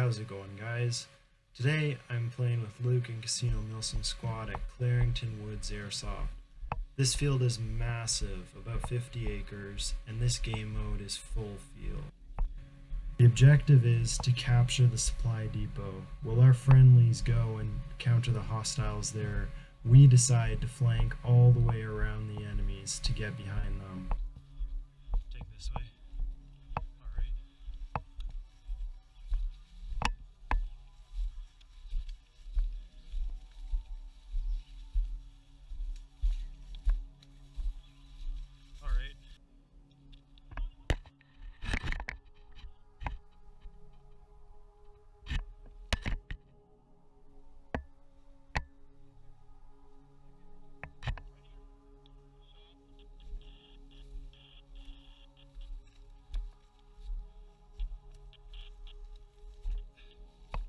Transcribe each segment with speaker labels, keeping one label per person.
Speaker 1: how's it going, guys? Today I'm playing with Luke and Casino Milsim squad at Clarington Woods Airsoft. This field is massive, about 50 acres, and this game mode is full field. The objective is to capture the supply depot. While our friendlies go and counter the hostiles there, we decide to flank all the way around the enemies to get behind them.
Speaker 2: Take this way. Alright. Alright.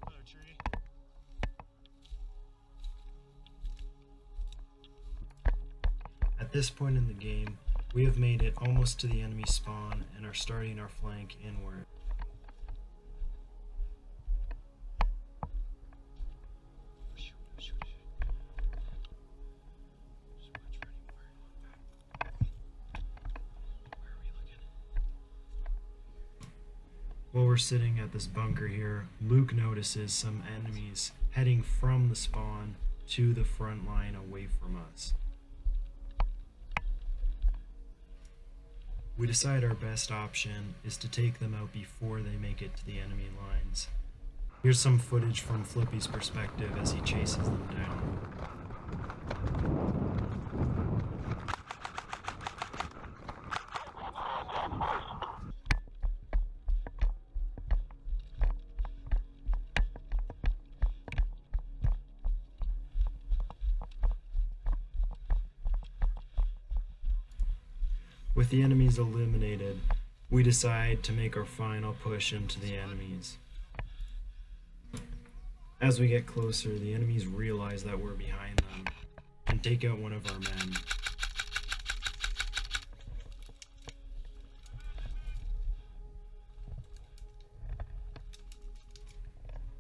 Speaker 2: Another tree.
Speaker 1: At this point in the game, we have made it almost to the enemy spawn and are starting our flank inward.
Speaker 2: Shoot. So much for anywhere. Where are we looking?
Speaker 1: While we're sitting at this bunker here, Luke notices some enemies heading from the spawn to the front line away from us. We decide our best option is to take them out before they make it to the enemy lines. Here's some footage from Flippy's perspective as he chases them down. With the enemies eliminated, we decide to make our final push into the enemies. As we get closer, the enemies realize that we're behind them and take out one of our men.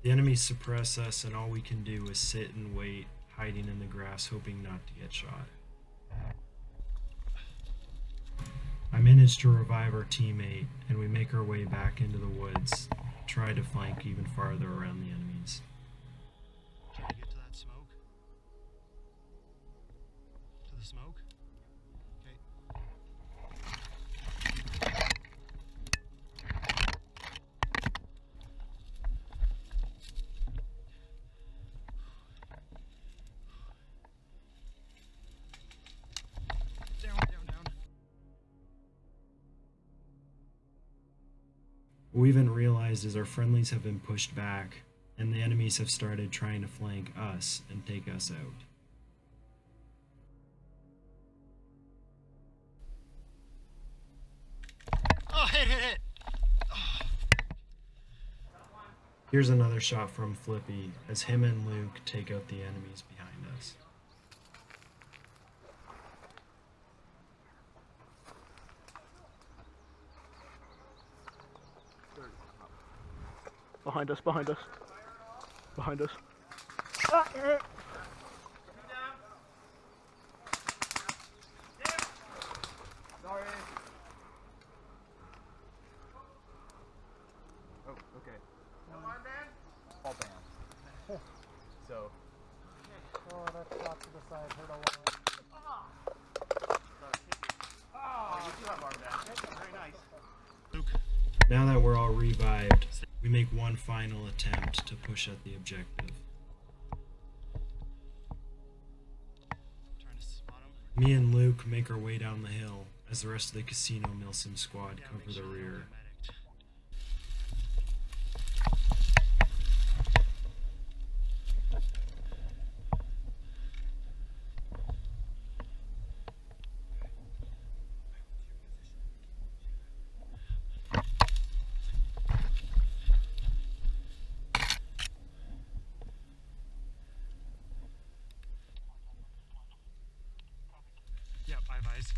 Speaker 1: The enemies suppress us, and all we can do is sit and wait, hiding in the grass, hoping not to get shot. I managed to revive our teammate, and we make our way back into the woods, try to flank even farther around the enemies.
Speaker 2: Can I get to that smoke? To the smoke? Okay. Down.
Speaker 1: What we haven't realized is our friendlies have been pushed back, and the enemies have started trying to flank us and take us out.
Speaker 2: Oh, hit! Oh.
Speaker 1: Here's another shot from Flippy as him and Luke take out the enemies behind us.
Speaker 3: Behind us.
Speaker 4: Sorry. Oh, okay. No armband? All band. So.
Speaker 5: Oh, that shot to the side hurt a lot.
Speaker 4: Oh, you do have armband. Very nice.
Speaker 2: Luke.
Speaker 1: Now that we're all revived, we make one final attempt to push at the objective.
Speaker 2: Trying to spot him.
Speaker 1: Me and Luke make our way down the hill as the rest of the Casino Milsim squad
Speaker 2: Yeah,
Speaker 1: cover
Speaker 2: make
Speaker 1: the
Speaker 2: sure
Speaker 1: rear.
Speaker 2: you're medic. Yep, I have eyes.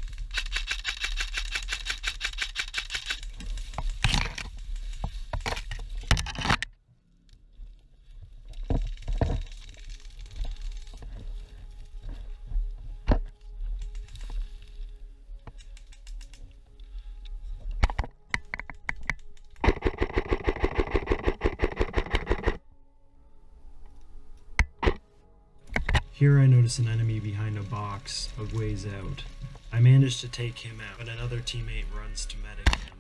Speaker 1: Here I notice an enemy behind a box a ways out. I manage to take him out, but another teammate runs to medic him.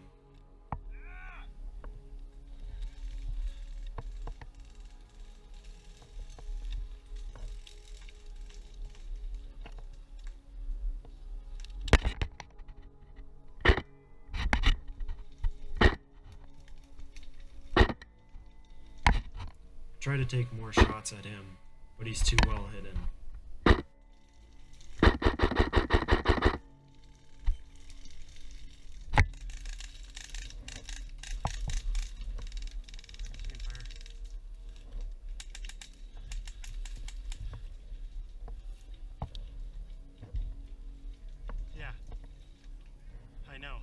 Speaker 1: Try to take more shots at him, but he's too well hidden.
Speaker 2: Taking fire. Yeah. I know.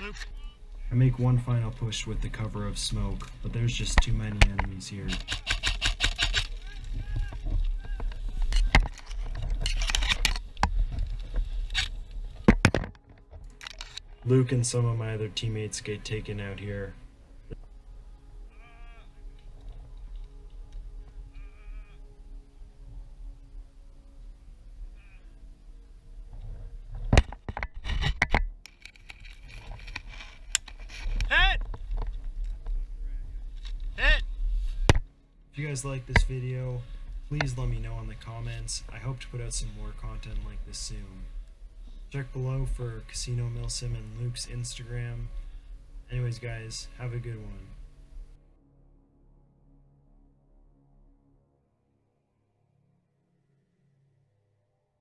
Speaker 2: Luke.
Speaker 1: I make one final push with the cover of smoke, but there's just too many enemies here. Luke and some of my other teammates get taken out here.
Speaker 2: Hit! Hit!
Speaker 1: If you guys like this video, please let me know in the comments. I hope to put out some more content like this soon. Check below for Casino Milsim and Luke's Instagram. Anyways guys, have a good one.